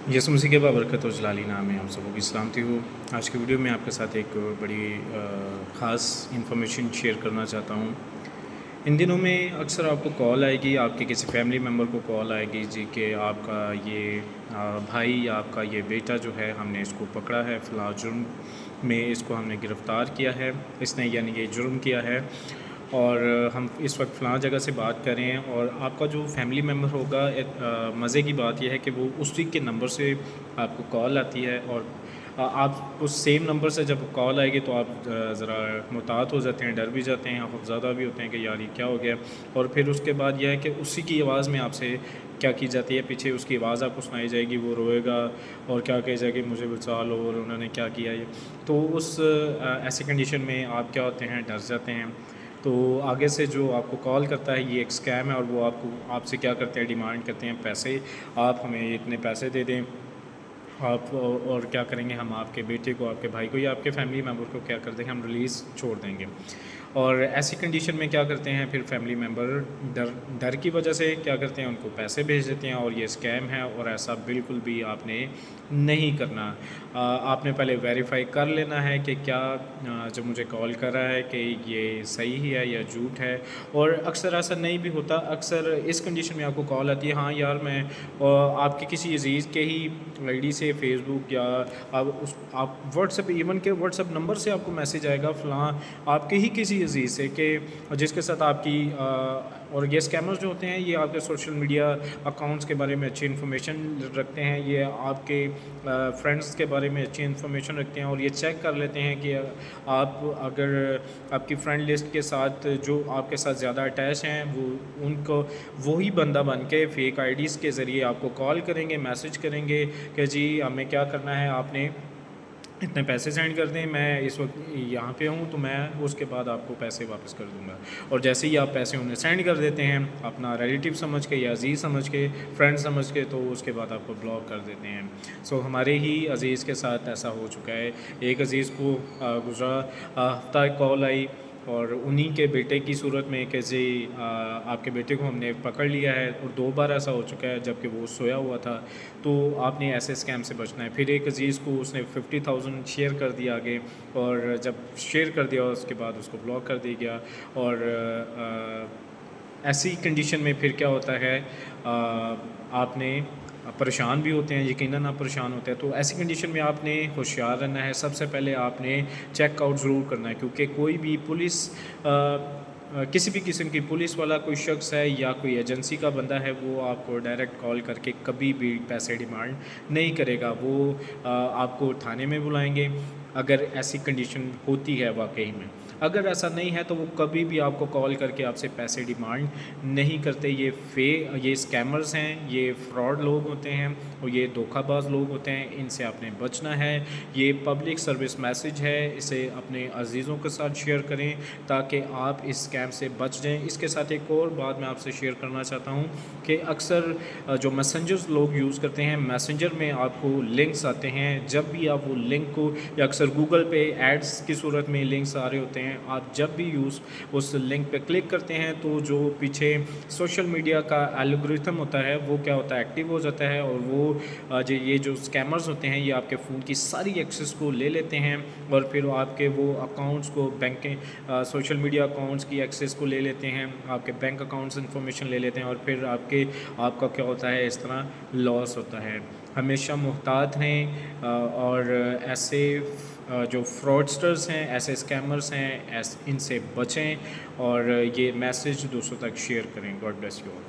यसु मसीह के बाबरकत और जलाली नाम है, आप सबों की सलामती हो। आज की वीडियो में आपके साथ एक बड़ी ख़ास इन्फॉर्मेशन शेयर करना चाहता हूँ। इन दिनों में अक्सर आपको कॉल आएगी, आपके किसी फैमिली मेम्बर को कॉल आएगी जी कि आपका ये भाई या आपका ये बेटा जो है, हमने इसको पकड़ा है, फ़लाँ जुर्म में इसको हमने गिरफ़्तार किया है, इसने यानी ये जुर्म किया है और हम इस वक्त फ़लाँ जगह से बात कर रहे हैं। और आपका जो फैमिली मेम्बर होगा, मज़े की बात यह है कि वो उसी के नंबर से आपको कॉल आती है और आप उस सेम नंबर से जब कॉल आएगी तो आप ज़रा मुतात हो जाते हैं, डर भी जाते हैं, खौफ़ज़दा भी होते हैं कि यार ये क्या हो गया। और फिर उसके बाद यह है कि उसी की आवाज़ में आपसे क्या की जाती है, पीछे उसकी आवाज़ आपको सुनाई जाएगी, वो रोएगा और क्या कही जाएगी, मुझे बचा लो और उन्होंने क्या किया ये। तो उस ऐसी कंडीशन में आप क्या होते हैं, डर जाते हैं। तो आगे से जो आपको कॉल करता है ये एक स्कैम है और वो आपसे क्या करते हैं, डिमांड करते हैं पैसे, आप हमें इतने पैसे दे दें। आप और क्या करेंगे, हम आपके बेटे को, आपके भाई को या आपके फैमिली मेम्बर को क्या कर देंगे, हम रिलीज़ छोड़ देंगे। और ऐसी कंडीशन में क्या करते हैं फिर फैमिली मेम्बर, डर डर की वजह से क्या करते हैं, उनको पैसे भेज देते हैं और ये स्कैम है और ऐसा बिल्कुल भी आपने नहीं करना। आपने पहले वेरीफाई कर लेना है कि क्या जो मुझे कॉल कर रहा है कि ये सही ही है या झूठ है। और अक्सर ऐसा नहीं भी होता, अक्सर इस कंडीशन में आपको कॉल आती है, हाँ यार मैं आपके किसी अजीज़ के ही आईडी से फेसबुक या आप व्हाट्सएप, इवन के व्हाट्सएप नंबर से आपको मैसेज आएगा फ़लाँ आपके ही किसी अजीज़ से कि जिसके साथ आपकी और ये स्कैमर्स जो होते हैं ये आपके सोशल मीडिया अकाउंट्स के बारे में अच्छी इन्फॉर्मेशन रखते हैं, ये आपके फ्रेंड्स के बारे में अच्छी इन्फॉर्मेशन रखते हैं और ये चेक कर लेते हैं कि आप अगर आपकी फ्रेंड लिस्ट के साथ जो आपके साथ ज़्यादा अटैच हैं वो उनको वही बंदा बन के फ़ेक आईडीज़ के ज़रिए आपको कॉल करेंगे, मैसेज करेंगे कि जी हमें क्या करना है, आपने इतने पैसे सेंड कर दें, मैं इस वक्त यहाँ पे हूँ तो मैं उसके बाद आपको पैसे वापस कर दूँगा। और जैसे ही आप पैसे उन्हें सेंड कर देते हैं अपना रिलेटिव समझ के या अज़ीज़ समझ के, फ्रेंड समझ के, तो उसके बाद आपको ब्लॉक कर देते हैं। सो हमारे ही अज़ीज़ के साथ ऐसा हो चुका है। एक अज़ीज़ को गुज़रा हफ़्ता कॉल आई और उन्हीं के बेटे की सूरत में कि जी आपके बेटे को हमने पकड़ लिया है, और 2 बार ऐसा हो चुका है जबकि वो सोया हुआ था। तो आपने ऐसे स्कैम से बचना है। फिर एक अज़ीज़ को उसने 50,000 शेयर कर दिया आगे, और जब शेयर कर दिया उसके बाद उसको ब्लॉक कर दिया गया। और ऐसी कंडीशन में फिर क्या होता है, आपने परेशान भी होते हैं, यकीनन आप परेशान होते हैं। तो ऐसी कंडीशन में आपने होशियार रहना है। सबसे पहले आपने चेकआउट ज़रूर करना है, क्योंकि कोई भी पुलिस किसी भी किस्म की पुलिस वाला कोई शख्स है या कोई एजेंसी का बंदा है, वो आपको डायरेक्ट कॉल करके कभी भी पैसे डिमांड नहीं करेगा। वो आपको थाने में बुलाएंगे अगर ऐसी कंडीशन होती है वाकई में। अगर ऐसा नहीं है तो वो कभी भी आपको कॉल करके आपसे पैसे डिमांड नहीं करते। ये स्कैमर्स हैं, ये फ्रॉड लोग होते हैं और ये धोखाबाज लोग होते हैं, इनसे आपने बचना है। ये पब्लिक सर्विस मैसेज है, इसे अपने अजीज़ों के साथ शेयर करें ताकि आप इस स्कैम से बच जाएं। इसके साथ एक और बात मैं आपसे शेयर करना चाहता हूं कि अक्सर जो मैसेंजर्स लोग यूज़ करते हैं, मैसेंजर में आपको लिंक्स आते हैं। जब भी आप वो लिंक को, या अक्सर गूगल पे एड्स की सूरत में लिंक्स आ रहे होते हैं, आप जब भी उस लिंक पे क्लिक करते हैं तो जो पीछे सोशल मीडिया का एल्गोरिथम होता है वो क्या होता है, एक्टिव हो जाता है। और वो ये जो स्कैमर्स होते हैं ये आपके फ़ोन की सारी एक्सेस को ले लेते हैं और फिर आपके वो अकाउंट्स को, बैंक के सोशल मीडिया अकाउंट्स की एक्सेस को ले लेते हैं, आपके बैंक अकाउंट्स इन्फॉर्मेशन ले लेते हैं और फिर आपका क्या होता है, इस तरह लॉस होता है। हमेशा मुहतात रहें और ऐसे जो फ्रॉडस्टर्स हैं, ऐसे स्कैमर्स हैं, इनसे बचें और ये मैसेज दूसरों तक शेयर करें। God bless you all.